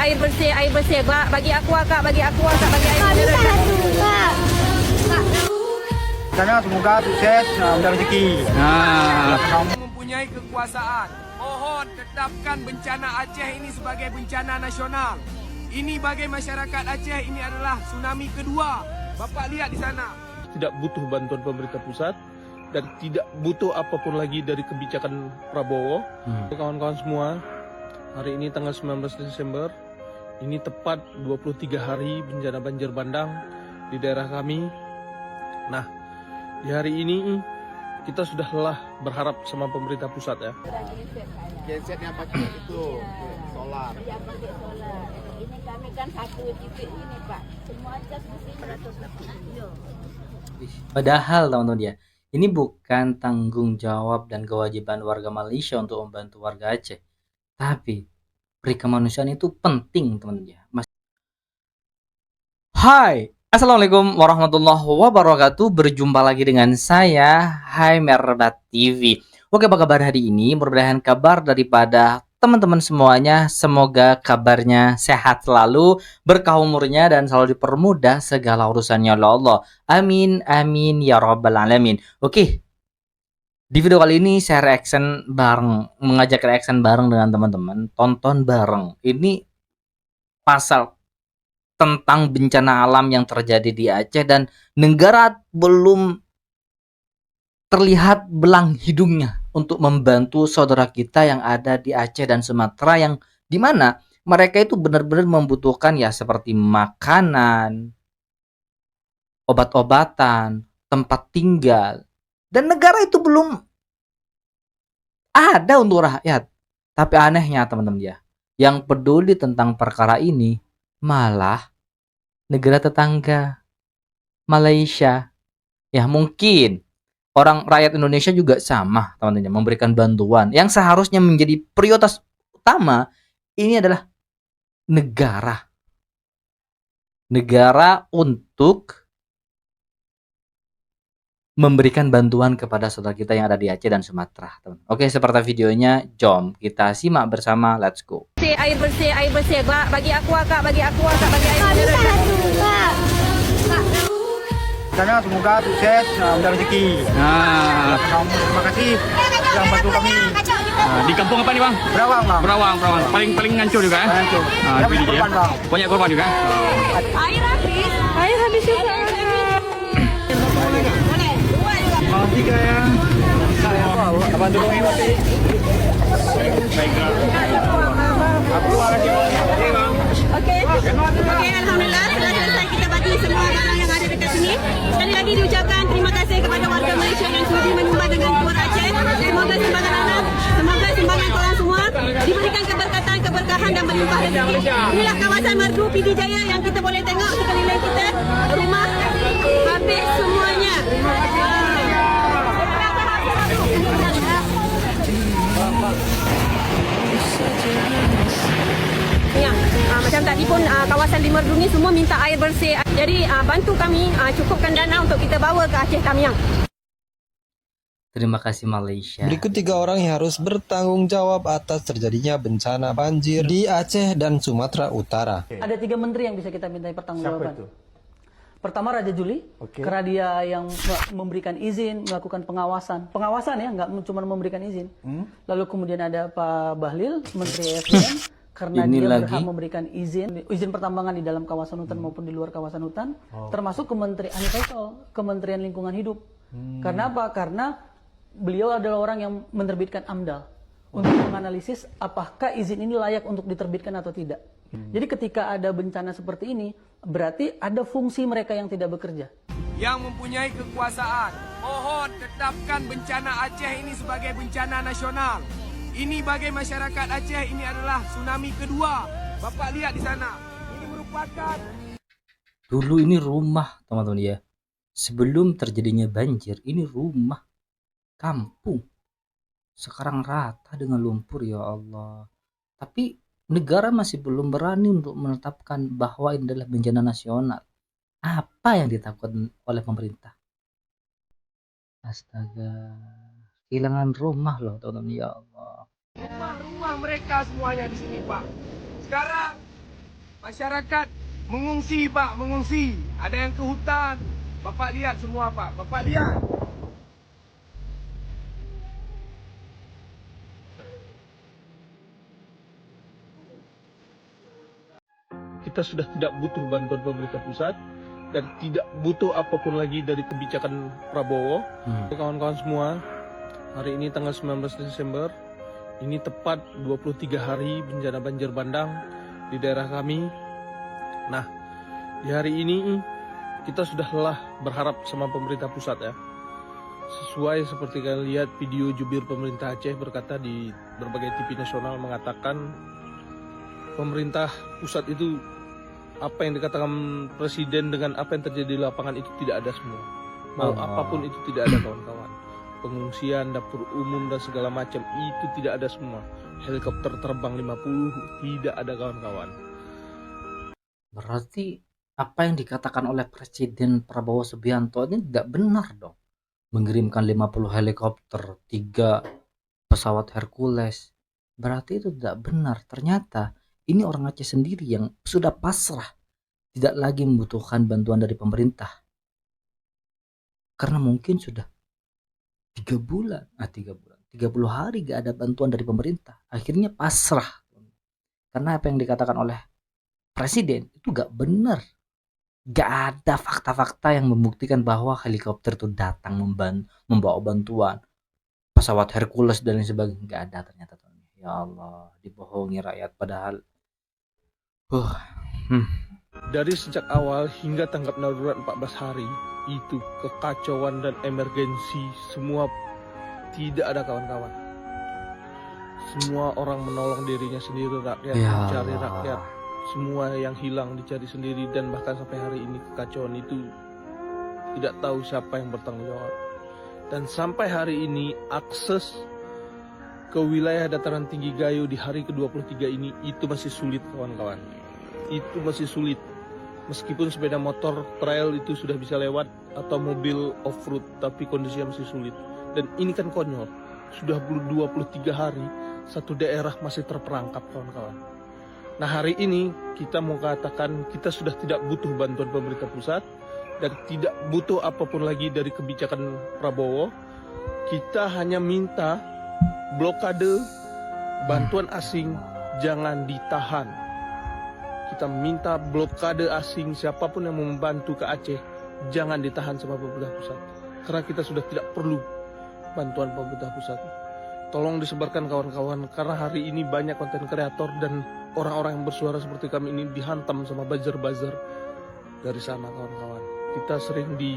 air bersih. Bagi aku Kak, bagi air bersih. Sana semoga sukses, mudah rezeki. Mempunyai kekuasaan, mohon tetapkan bencana Aceh ini sebagai bencana nasional. Ini bagi masyarakat Aceh, ini adalah tsunami kedua. Bapak lihat di sana. Tidak butuh bantuan pemerintah pusat dan tidak butuh apapun lagi dari kebijakan Prabowo. Kawan-kawan semua, hari ini tanggal 19 Desember, ini tepat 23 hari bencana banjir bandang di daerah kami. Nah, di hari ini kita sudah lelah berharap sama pemerintah pusat ya. Gensetnya pakai itu solar. Ya pakai solar. Ini kami kan satu titik ini Pak. Semua cas mesti 100 lebih. Padahal teman-teman ya, ini bukan tanggung jawab dan kewajiban warga Malaysia untuk membantu warga Aceh. Tapi perikemanusiaan itu penting teman-teman ya. Hai, Assalamualaikum warahmatullahi wabarakatuh. Berjumpa lagi dengan saya, Hai Merbat TV. Oke, apa kabar hari ini? Mudah-mudahan kabar daripada teman-teman semuanya, semoga kabarnya sehat selalu, berkah umurnya, dan selalu dipermudah segala urusannya oleh Allah. Amin, amin, ya rabbal alamin. Oke, di video kali ini saya reaction bareng, mengajak reaction bareng dengan teman-teman, tonton bareng. Ini pasal tentang bencana alam yang terjadi di Aceh dan negara belum terlihat belang hidungnya untuk membantu saudara kita yang ada di Aceh dan Sumatera, yang dimana mereka itu benar-benar membutuhkan ya seperti makanan, obat-obatan, tempat tinggal, dan negara itu belum ada untuk rakyat. Tapi anehnya teman-teman ya, yang peduli tentang perkara ini malah negara tetangga Malaysia. Ya mungkin orang rakyat Indonesia juga sama teman-teman, memberikan bantuan. Yang seharusnya menjadi prioritas utama ini adalah negara untuk memberikan bantuan kepada saudara kita yang ada di Aceh dan Sumatera, teman. Oke, seperti videonya, jom kita simak bersama. Let's go. Air bersih. Bagi aku Kak, bagi air bersih. Sana semoga sukses, mudah rezeki. Terima kasih yang bantu kami. Di kampung apa nih bang? Berawang bang. Berawang. Paling ngancur juga ya? Hancur. Itu Banyak dia. korban bang. Banyak korban juga. Air habis juga. Tiga ya. Bantu kami mati. Oke, alhamdulillah telah selesai kita bagi semua barang yang ada dekat sini. Sekali lagi diucapkan terima kasih kepada warga Malaysia yang sudi menyumbang dengan Kuat Aceh. Semoga sumbangan anak, semoga sumbangan korang semua diberikan keberkatan, keberkahan dan berlimpah rezeki. Inilah kawasan Merdu PD Jaya yang kita boleh tengok sekeliling kita. Rumah habis semuanya. Ya, macam tadi pun kawasan di Merdu ni semua minta air bersih. Jadi bantu kami cukupkan dana untuk kita bawa ke Aceh Tamiang. Terima kasih Malaysia. Berikut 3 orang yang harus bertanggung jawab atas terjadinya bencana banjir di Aceh dan Sumatera Utara. Ada 3 menteri yang bisa kita mintai pertanggungjawaban. Pertama Raja Juli, karena dia yang memberikan izin, melakukan pengawasan ya, nggak cuma memberikan izin. Lalu kemudian ada Pak Bahlil, Menteri SDM, karena Ini dia lagi berhak memberikan izin pertambangan di dalam kawasan hutan maupun di luar kawasan hutan, termasuk Kementerian Lingkungan Hidup. Karena apa? Karena beliau adalah orang yang menerbitkan AMDAL untuk menganalisis apakah izin ini layak untuk diterbitkan atau tidak. Jadi ketika ada bencana seperti ini, berarti ada fungsi mereka yang tidak bekerja. Yang mempunyai kekuasaan, mohon tetapkan bencana Aceh ini sebagai bencana nasional. Ini bagi masyarakat Aceh, ini adalah tsunami kedua. Bapak lihat di sana. Ini merupakan Dulu ini rumah teman-teman ya. Sebelum terjadinya banjir, ini rumah kampung. Sekarang rata dengan lumpur, ya Allah. Tapi negara masih belum berani untuk menetapkan bahwa ini adalah bencana nasional. Apa yang ditakutkan oleh pemerintah? Astaga, kehilangan rumah loh teman-teman, ya Allah. rumah-rumah mereka semuanya di sini Pak. Sekarang Masyarakat mengungsi Pak, mengungsi. Ada yang ke hutan. Bapak lihat semua Pak, Bapak lihat. Kita sudah tidak butuh bantuan pemerintah pusat dan tidak butuh apapun lagi dari kebijakan Prabowo. Kawan-kawan semua, hari ini tanggal 19 Desember, ini tepat 23 hari bencana banjir bandang di daerah kami. Nah, di hari ini kita sudah lelah berharap sama pemerintah pusat ya. Sesuai seperti kalian lihat video jubir pemerintah Aceh berkata di berbagai TV nasional mengatakan pemerintah pusat itu apa yang dikatakan presiden dengan apa yang terjadi di lapangan itu tidak ada semua. Mau apapun itu tidak ada kawan-kawan. Pengungsian, dapur umum dan segala macam itu tidak ada semua. Helikopter terbang 50 tidak ada kawan-kawan. Berarti apa yang dikatakan oleh Presiden Prabowo Subianto ini tidak benar dong. Mengirimkan 50 helikopter, 3 pesawat Hercules. Berarti itu tidak benar. Ternyata ini orang Aceh sendiri yang sudah pasrah. Tidak lagi membutuhkan bantuan dari pemerintah. Karena mungkin sudah 30 hari gak ada bantuan dari pemerintah. Akhirnya pasrah. Karena apa yang dikatakan oleh Presiden itu gak benar. Gak ada fakta-fakta yang membuktikan bahwa helikopter itu datang membawa bantuan, pesawat Hercules dan lain sebagainya. Gak ada ternyata. Ya Allah, dibohongi rakyat padahal. Dari sejak awal hingga tanggap darurat 14 hari, itu kekacauan dan emergensi semua tidak ada kawan-kawan. Semua orang menolong dirinya sendiri, rakyat mencari rakyat. Semua yang hilang dicari sendiri dan bahkan sampai hari ini kekacauan itu tidak tahu siapa yang bertanggung jawab. Dan sampai hari ini akses ke wilayah dataran tinggi Gayo di hari ke-23 ini itu masih sulit kawan-kawan. Itu masih sulit. Meskipun sepeda motor trail itu sudah bisa lewat atau mobil off-road, tapi kondisinya masih sulit. Dan ini kan konyol. Sudah 23 hari satu daerah masih terperangkap kawan-kawan. Nah, hari ini kita mau katakan kita sudah tidak butuh bantuan pemerintah pusat dan tidak butuh apapun lagi dari kebijakan Prabowo. Kita hanya minta blokade bantuan asing jangan ditahan. Kita minta blokade asing, siapapun yang membantu ke Aceh jangan ditahan sama pemerintah pusat. Karena kita sudah tidak perlu bantuan pemerintah pusat. Tolong disebarkan kawan-kawan, karena hari ini banyak konten kreator dan orang-orang yang bersuara seperti kami ini dihantam sama buzzer-buzzer dari sana kawan-kawan. Kita sering di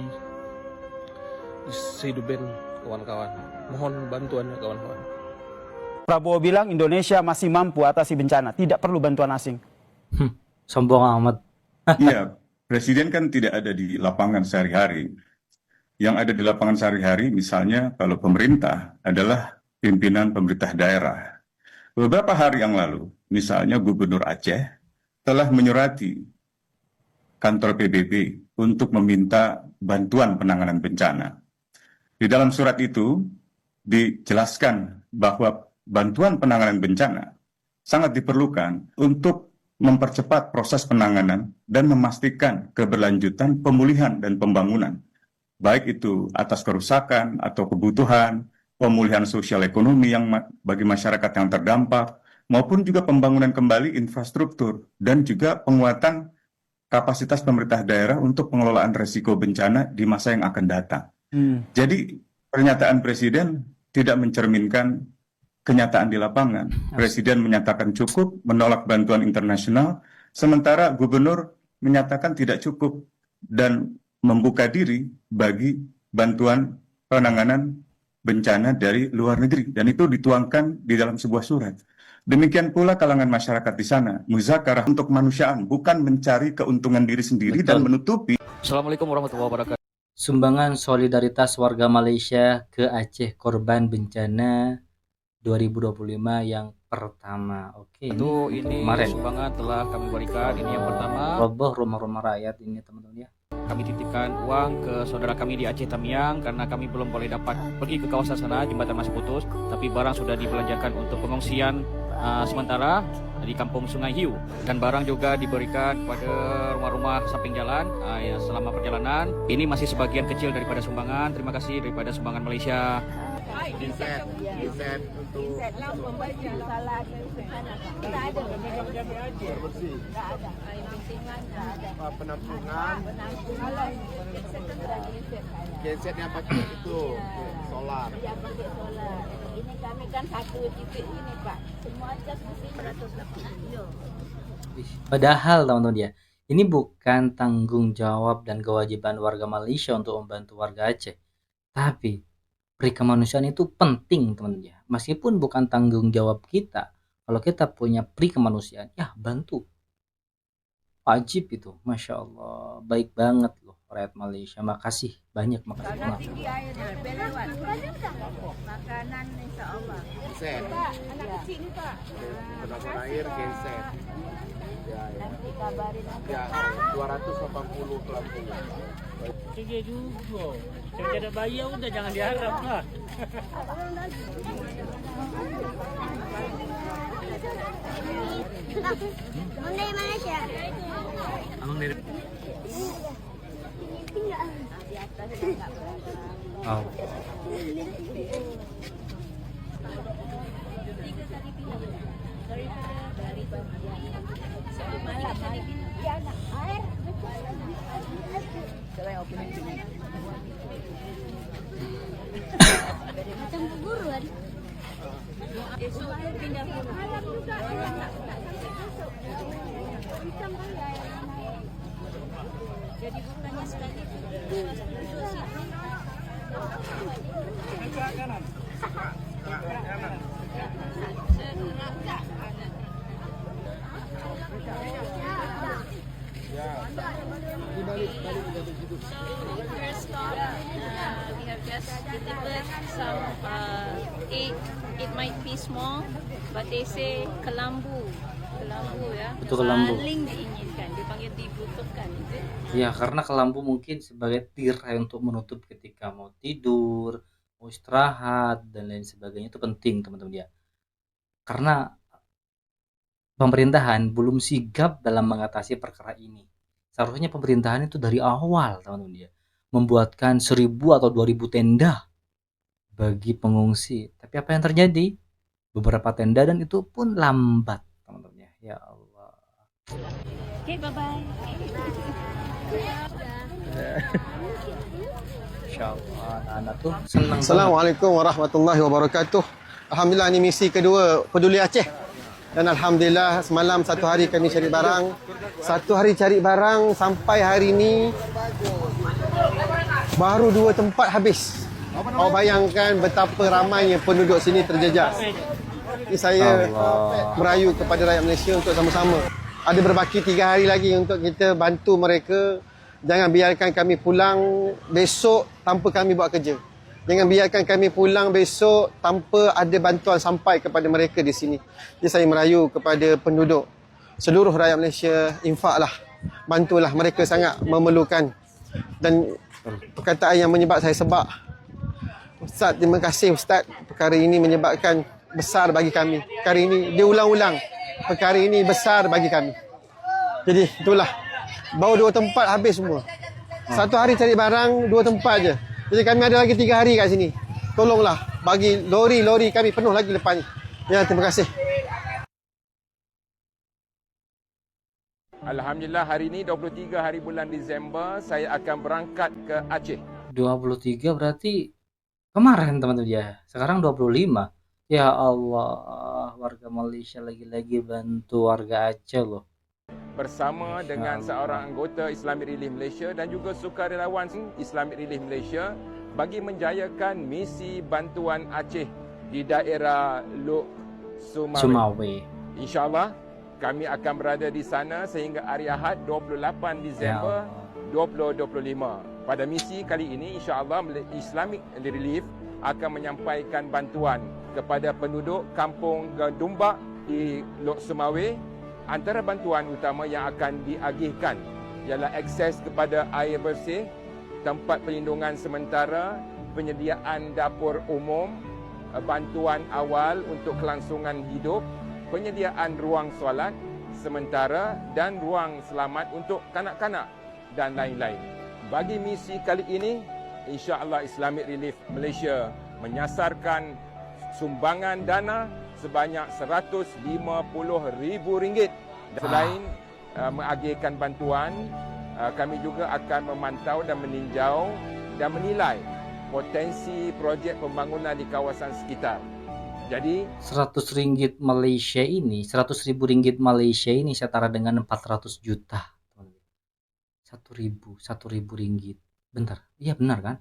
Seiduben kawan-kawan. Mohon bantuannya kawan-kawan. Prabowo bilang Indonesia masih mampu atasi bencana, tidak perlu bantuan asing. Sombong amat. Iya, Presiden kan tidak ada di lapangan sehari-hari. Yang ada di lapangan sehari-hari misalnya kalau pemerintah adalah pimpinan pemerintah daerah. Beberapa hari yang lalu, misalnya Gubernur Aceh telah menyurati kantor PBB untuk meminta bantuan penanganan bencana. Di dalam surat itu dijelaskan bahwa bantuan penanganan bencana sangat diperlukan untuk mempercepat proses penanganan dan memastikan keberlanjutan pemulihan dan pembangunan, baik itu atas kerusakan atau kebutuhan, pemulihan sosial ekonomi yang bagi masyarakat yang terdampak, maupun juga pembangunan kembali infrastruktur dan juga penguatan kapasitas pemerintah daerah untuk pengelolaan risiko bencana di masa yang akan datang. Jadi pernyataan Presiden tidak mencerminkan kenyataan di lapangan. Presiden menyatakan cukup, menolak bantuan internasional, sementara Gubernur menyatakan tidak cukup dan membuka diri bagi bantuan penanganan bencana dari luar negeri, dan itu dituangkan di dalam sebuah surat. Demikian pula kalangan masyarakat di sana, muzakarah untuk kemanusiaan, bukan mencari keuntungan diri sendiri dan menutupi. Assalamualaikum warahmatullahi wabarakatuh. Sumbangan solidaritas warga Malaysia ke Aceh korban bencana 2025 yang pertama. Oke, Ini kemarin sumbangan telah kami berikan. Ini yang pertama. roboh rumah-rumah rakyat ini teman-teman ya. Kami titipkan uang ke saudara kami di Aceh Tamiang karena kami belum boleh dapat pergi ke kawasan sana, jembatan masih putus, tapi barang sudah dibelanjakan untuk pengungsian sementara. di Kampung Sungai Hiu, dan barang juga diberikan kepada rumah-rumah samping jalan selama perjalanan. Ini masih sebagian kecil daripada sumbangan. Terima kasih daripada sumbangan Malaysia. Inset untuk Salah ke sana. Tak ada. bersih, Tak ada. Pentingan tak ada. penampungan, Penampungan genset yang pakai itu solar. yang pakai solar. Ini kami kan satu titik ini Pak. Semua cas mesti 180. Padahal teman-teman ya, ini bukan tanggung jawab dan kewajiban warga Malaysia untuk membantu warga Aceh. Tapi perikemanusiaan itu penting teman-teman ya. Meskipun bukan tanggung jawab kita, kalau kita punya perikemanusiaan, ya bantu. Wajib itu, Masya Allah. Baik banget loh rakyat Malaysia. Makasih banyak, makasih banget. Tinggi airnya, belewat. Makanan insya Allah. Genset, Anak kecil ni Pak. penampungan air, genset. Nanti kabarin aku. Ya, 280 pelampung. Tinggi juga. Kalau ada bayi udah jangan diharap lah. Abang dari Malaysia. Abang dari Di atas enggak berapa. Oh. Dari bagian satu malam ya anak air. Macam keguruan. Esok pindah pulang. Jadi bukannya sekali First stop, we have just delivered some it might be small, but they say kelambu ya. Itu kelambu. Paling diinginkan, dipanggil dibutuhkan itu. Ya, karena kelambu mungkin sebagai tirai untuk menutup ketika mau tidur, mau istirahat, dan lain sebagainya. Itu penting teman-teman ya. Karena pemerintahan belum sigap dalam mengatasi perkara ini. Seharusnya pemerintahan itu dari awal teman-teman ya, membuatkan 1.000 atau 2.000 tenda bagi pengungsi. Tapi apa yang terjadi? Beberapa tenda dan itu pun lambat teman-teman ya. Ya Allah. Okay, bye-bye. Insya Allah anak-anak tuh senang banget. Assalamualaikum warahmatullahi wabarakatuh. Alhamdulillah ini misi kedua Peduli Aceh. Dan Alhamdulillah semalam satu hari kami cari barang. Satu hari cari barang sampai hari ini baru 2 tempat habis. Awak bayangkan betapa ramainya penduduk sini terjejas. Jadi saya merayu kepada rakyat Malaysia untuk sama-sama. Ada berbaki 3 hari lagi untuk kita bantu mereka. Jangan biarkan kami pulang besok tanpa kami buat kerja. Jangan biarkan kami pulang besok tanpa ada bantuan sampai kepada mereka di sini. Jadi saya merayu kepada penduduk seluruh rakyat Malaysia, infaklah, bantulah, mereka sangat memerlukan. Dan perkataan yang menyebab saya sebab, Ustaz, terima kasih Ustaz, perkara ini menyebabkan besar bagi kami. Perkara ini diulang-ulang, perkara ini besar bagi kami. Jadi itulah, baru 2 tempat habis semua. Satu hari cari barang 2 tempat je. Jadi kami ada lagi 3 hari kat sini. Tolonglah bagi lori-lori kami penuh lagi lepas ni. Ya, terima kasih. Alhamdulillah hari ini 23 hari bulan Disember saya akan berangkat ke Aceh. 23 berarti kemarin teman-teman ya. Sekarang 25. Ya Allah, warga Malaysia lagi-lagi bantu warga Aceh loh. Bersama dengan seorang anggota Islamic Relief Malaysia dan juga sukarelawan Islamic Relief Malaysia bagi menjayakan misi bantuan Aceh di daerah Lok Sumawe. InsyaAllah kami akan berada di sana sehingga hari Ahad 28 Disember 2025. Pada misi kali ini insyaAllah Islamic Relief akan menyampaikan bantuan kepada penduduk kampung Dumbak di Lok Sumawe. Antara bantuan utama yang akan diagihkan ialah akses kepada air bersih, tempat perlindungan sementara, penyediaan dapur umum, bantuan awal untuk kelangsungan hidup penyediaan ruang solat sementara dan ruang selamat untuk kanak-kanak dan lain-lain. Bagi misi kali ini, insya-Allah Islamic Relief Malaysia menyasarkan sumbangan dana sebanyak RM150,000. Selain mengagihkan bantuan, kami juga akan memantau dan meninjau dan menilai potensi projek pembangunan di kawasan sekitar. Jadi RM100 Malaysia ini, RM100.000 Malaysia ini setara dengan 400 juta. Rp1.000 ringgit. Bentar, iya benar kan?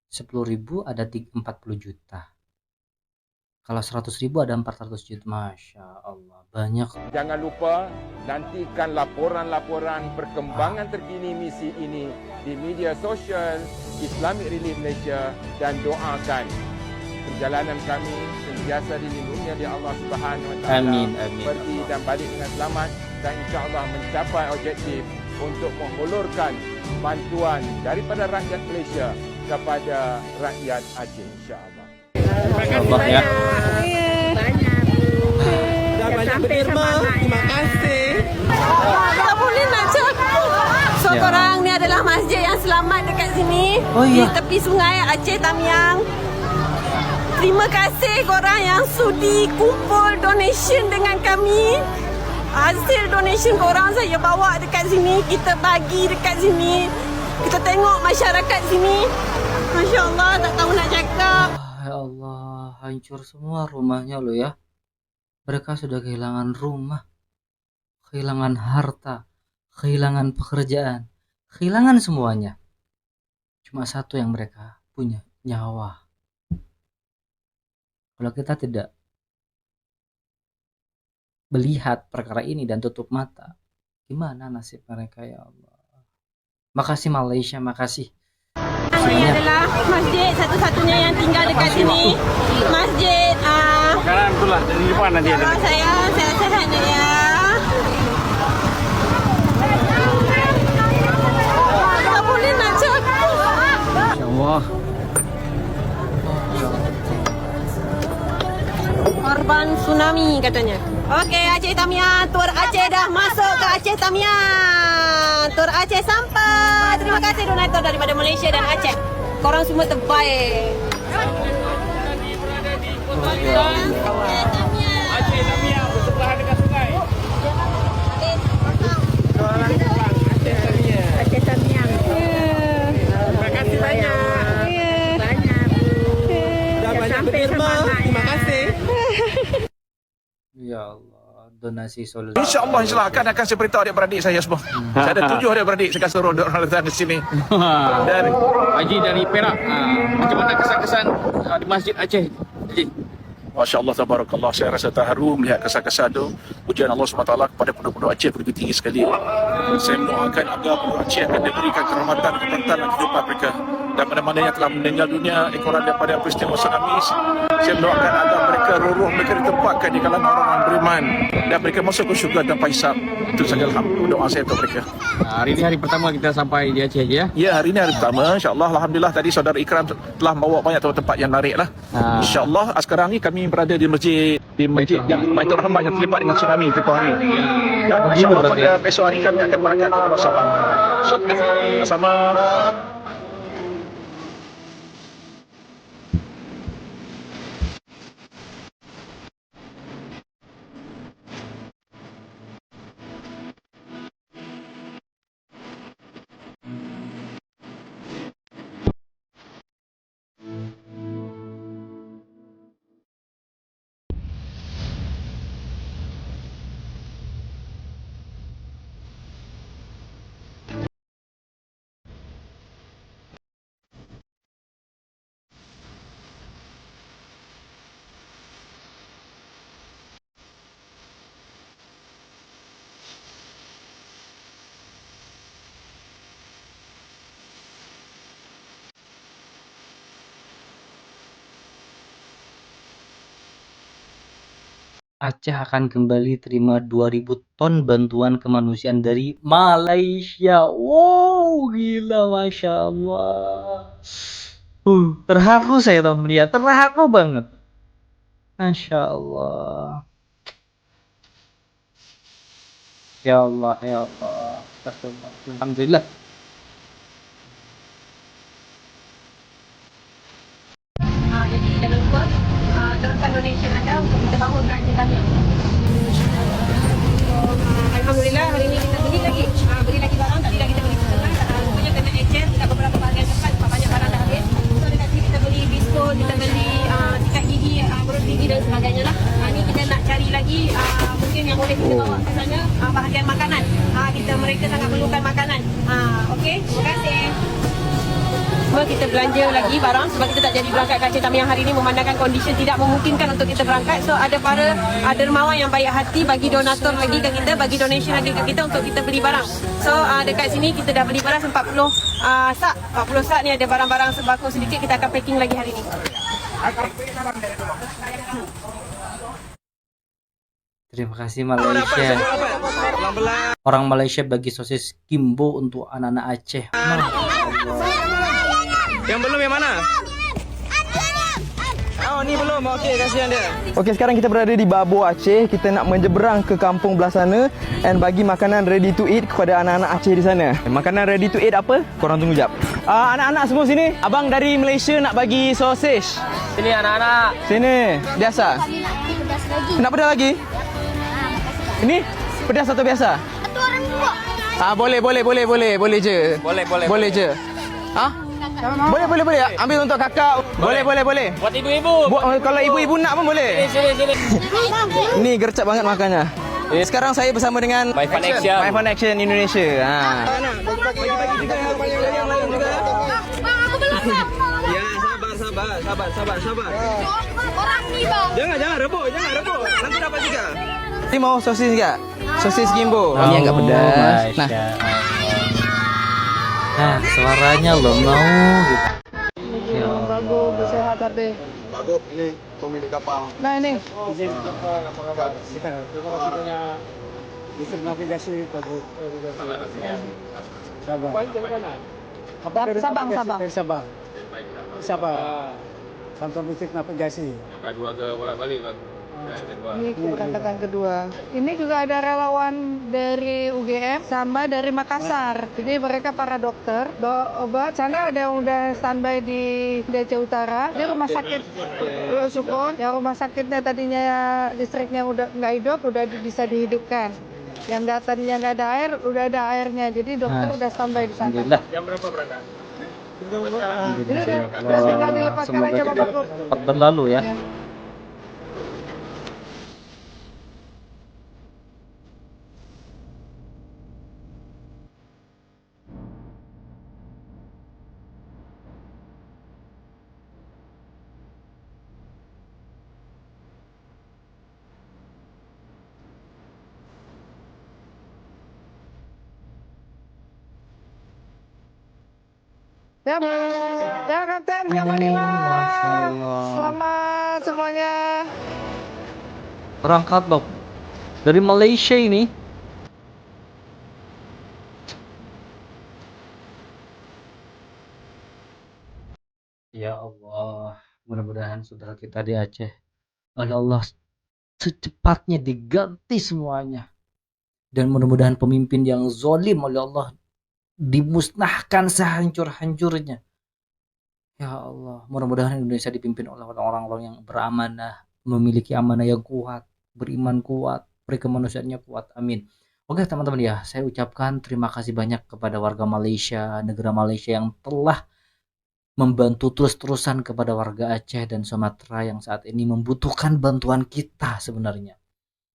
10.000 ada 40 juta. Kalau 100.000 ada 400 juta. Masya Allah, banyak. Jangan lupa nantikan laporan-laporan perkembangan terkini misi ini di media sosial Islamic Relief Malaysia dan doakan perjalanan kami sentiasa dilindungi oleh Allah Subhanahu Wa Taala. Amin. Pergi dan balik dengan selamat dan insya-Allah mencapai objektif untuk menghulurkan bantuan daripada rakyat Malaysia kepada rakyat Aceh, insya-Allah. Allah ya. Dah banyak berderma. Terima kasih. Tak boleh nak cakap. So Ya. korang ni adalah masjid yang selamat dekat sini. Oh, di ya. tepi sungai Aceh Tamiang. Terima kasih korang yang sudi kumpul donation dengan kami. Hasil donation korang saya bawa dekat sini, kita bagi dekat sini. Kita tengok masyarakat sini. Masya Allah, tak tahu nak cakap. Ya Allah, hancur semua rumahnya loh ya. Mereka sudah kehilangan rumah, kehilangan harta, kehilangan pekerjaan, kehilangan semuanya. Cuma satu yang mereka punya, nyawa. Kalau kita tidak melihat perkara ini dan tutup mata, gimana nasib mereka ya Allah. Makasih Malaysia, makasih. Ini adalah masjid satu-satunya yang tinggal dekat sini. Masjid Sekarang itulah dari depan nanti ada. saya sehat ya. Tak boleh nak cakap. Masya-Allah. Korban tsunami katanya. Okey, Aceh Tamiang, tur Aceh dah masuk ke Aceh Tamiang. Tur Aceh sampai. Terima kasih donatur daripada Malaysia dan Aceh. Korang semua terbaik. Aceh Tamiang bersebelahan dengan sungai. Aceh Tamiang. Terima kasih banyak. Banyak Bu. Dah banyak berderma. Terima kasih. Ya Allah, donasi solusi. InsyaAllah akan saya beritahu adik-beradik saya semua. Saya ada 7 adik-beradik, saya akan suruh orang datang ke sini. Dan Haji dari Perak, macam mana kesan-kesan di Masjid Aceh? Haji. Masya Allah, tabarakallah. Saya rasa terharu melihat kesan-kesan itu. Pujian Allah SWT kepada penduduk Aceh begitu tinggi sekali. Saya mendoakan agar penduduk Aceh akan diberikan kerahmatan, keberkatan dan kehidupan mereka. Dan mana-mana yang telah meninggal dunia ekoran daripada peristiwa tsunami, saya mendoakan agar mereka, roh mereka ditempatkan di kalangan orang-orang beriman dan mereka masuk ke syurga tanpa hisab. Itu saja alhamdulillah doa saya untuk mereka. Hari ini hari pertama kita sampai di Aceh ya. Ya, hari ini hari pertama, insyaAllah. Alhamdulillah tadi saudara Ikram telah membawa banyak tempat-tempat yang menarik lah. InsyaAllah sekarang ni kami berada di masjid yang Baitur Rahmat yang terlibat dengan tsunami tempoh hari. Dan insyaAllah pada besok hari kami akan berangkat ke Pulau Sabah. Sama. Aceh akan kembali terima 2.000 ton bantuan kemanusiaan dari Malaysia. Wow, gila, Masya Allah. Terharu saya tuh melihat, terharu banget. Masya Allah. Ya Allah, ya Allah. Astagfirullah. Alhamdulillah. Jadi jangan lupa teruskan donation anda untuk kita bangun kerajaan kami. Alhamdulillah hari ini kita beli lagi barang, tadi dah kita beli setengah, rupanya kena ecer, tidak beberapa bahagian tempat, sebab banyak barang dah habis. So dekat sini kita beli biskut, kita beli sikat gigi, berus gigi dan sebagainya lah. Ini kita nak cari lagi mungkin yang boleh kita bawa ke sana, bahagian makanan. Mereka sangat perlukan makanan. Okey, terima kasih. Semua kita belanja lagi barang sebab kita tak jadi berangkat ke Aceh Tamiang hari ini memandangkan kondisi tidak memungkinkan untuk kita berangkat. So ada para dermawan yang baik hati bagi donatur lagi ke kita, bagi donation lagi ke kita untuk kita beli barang. So dekat sini kita dah beli barang 40 sak. 40 sak ni ada barang-barang sembako sedikit, kita akan packing lagi hari ini. Terima kasih Malaysia. Orang Malaysia bagi sosis Kimbo untuk anak-anak Aceh. Yang belum yang mana? Oh, ni belum. Okey, kasihan dia. Okey, sekarang kita berada di Babo Aceh. Kita nak menyeberang ke kampung belah sana and bagi makanan ready to eat kepada anak-anak Aceh di sana. Makanan ready to eat apa? Korang tunggu jap. Anak-anak semua sini. Abang dari Malaysia nak bagi sausage. Sini anak-anak. Sini. Biasa. Nak pedas lagi? Ini pedas atau biasa? Satu orang dua. Boleh je. Boleh je. Boleh. Ambil untuk kakak. Boleh. Buat ibu-ibu. Kalau ibu-ibu nak pun boleh. Sini. Ni gercep banget makannya. Sekarang saya bersama dengan My Fun Action. My Fun Action Indonesia. Bagi juga yang lain juga. Bang, aku belum bang. Ya, sabar. Orang ni bang. Jangan rebut. Nanti dapat juga. Ni mau sosis enggak? Sosis Kimbo. Ini agak pedas. Nah, Suaranya lo mau gitu. Ya Allah. Bagus, bersehat hati. Bagus, ini pemilik kapal. Nah ini. Sabang. Siapa? Kantor mistik navigasi. Dua ke bolak-balik bang. Ini keberangkatan kedua. Ini juga ada relawan dari UGM sama dari Makassar. Jadi mereka para dokter, obat. Sana ada yang udah standby di DC Utara. Di rumah sakit Sukun. Yang rumah sakitnya tadinya listriknya udah nggak hidup, udah bisa dihidupkan. Yang datanya nggak ada air, udah ada airnya. Jadi dokter udah standby di sana. Alhamdulillah. Jam berapa berangkat? Jadi tinggal dilepaskan aja Bapak Gub. Cepat berlalu ya. Ya Kapten, selamat semuanya. Berangkat loh dari Malaysia ini. Ya Allah, mudah-mudahan saudara kita di Aceh oleh Allah secepatnya diganti semuanya, dan mudah-mudahan pemimpin yang zalim oleh Allah dimusnahkan sehancur-hancurnya. Ya Allah, mudah-mudahan Indonesia dipimpin oleh orang-orang yang beramanah, memiliki amanah yang kuat, beriman kuat, berkemanusiaannya kuat. Amin. Oke teman-teman ya, saya ucapkan terima kasih banyak kepada warga Malaysia, negara Malaysia yang telah membantu terus-terusan kepada warga Aceh dan Sumatera yang saat ini membutuhkan bantuan kita sebenarnya.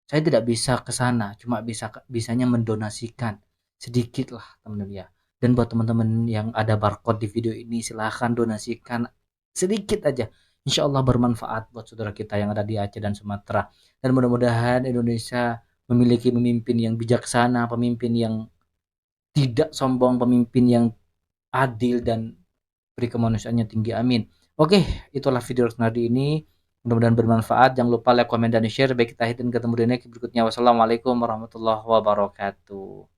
Saya tidak bisa ke sana, cuma bisanya mendonasikan sedikit lah teman-teman ya. Dan buat teman-teman yang ada barcode di video ini, silahkan donasikan sedikit aja. Insya Allah bermanfaat buat saudara kita yang ada di Aceh dan Sumatera. Dan mudah-mudahan Indonesia memiliki pemimpin yang bijaksana, pemimpin yang tidak sombong, pemimpin yang adil dan beri kemanusiaannya tinggi. Amin. Oke, itulah video hari ini. Mudah-mudahan bermanfaat. Jangan lupa like, komen, dan share. Baik, kita ketemu di next berikutnya. Wassalamualaikum warahmatullahi wabarakatuh.